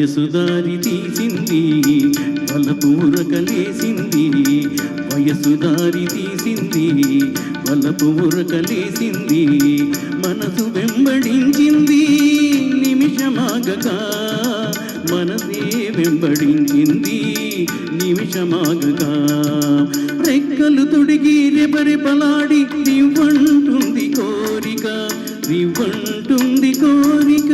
వయసు దారి తీసింది వలపూరకలేసింది, వయసు దారి తీసింది వలపూరకలేసింది, మనసు వెంబడించింది నిమిషమాగక, మనసే వెంబడించింది నిమిషమాగక, రెక్కలు తొడిగి రెపరెపలాడి రివ్వంటుంది కోరిక, రివ్వంటుంది కోరిక.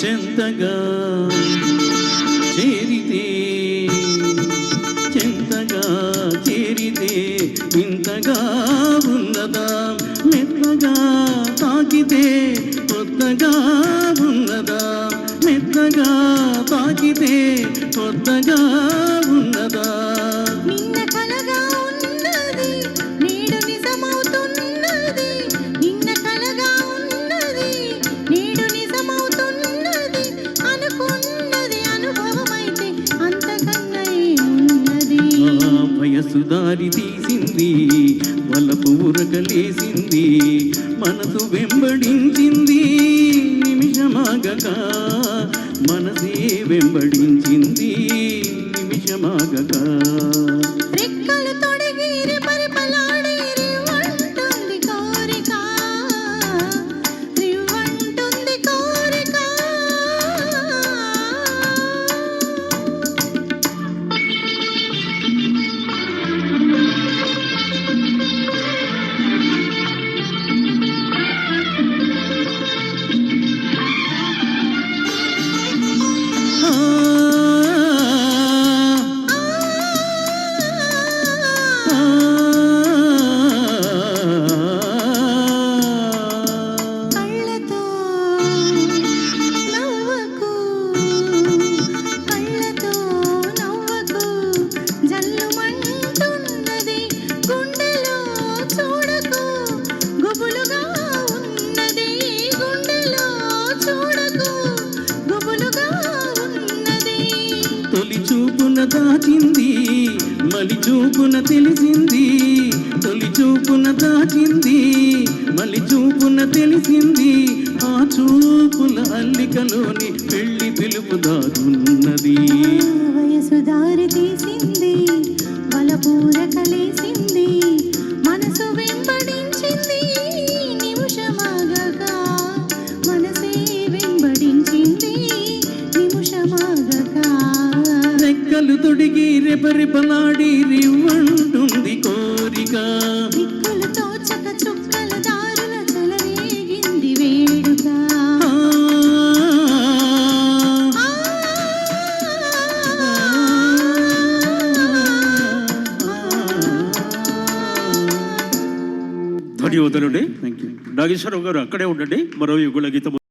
చెంతగా చేరితే, చెంతగా చేరితే ఇంతగా ఉన్నదా, మెత్తగా తాకితే కొత్తగా ఉన్నదా, మెత్తగా తాకితే కొత్తగా ఉన్నదా. నిన్న కలగా ఉన్నది నేడు నిజమవుతున్నది, నిన్న కలగా ఉన్నది నేడు నిజమవుతున్నది, అనుకున్నది అనుభవమైతే అంతకన్నా ఏమున్నది. వయసు దారి తీసింది వలపూరకలేసింది, మనసు వెంబడించింది నిమిషమాగక, మనసే వెంబడించింది నిమిషమాగక. రెక్కలు తొడిగి రెపరెపలాడి రివ్వంటుంది కోరిక, రివ్వంటుంది కోరిక. తొలి చూపున దాచింది మలి చూపున తెలిసింది, తొలి చూపున దాచింది మలి చూపున తెలిసింది, ఆ చూపుల అల్లికలోని పెళ్లి పిలుపు దాగున్నది. వయసు దారి తీసింది వలపూరకలేసింది, మనసు వెంబడించింది నిమిషమాగక, మనసే వెంబడించింది నిమిషమాగక. రెక్కలు తొడిగి రెపరెపలాడి రివ్వంటుంది కోరిక, దిక్కులు తోచక చుక్కల దారుల చెలరేగింది వేడుక. ధన్యవాదాలండి. నాగేశ్వరరావు గారు అక్కడే ఉండండి, మరో యుగుల గీతం.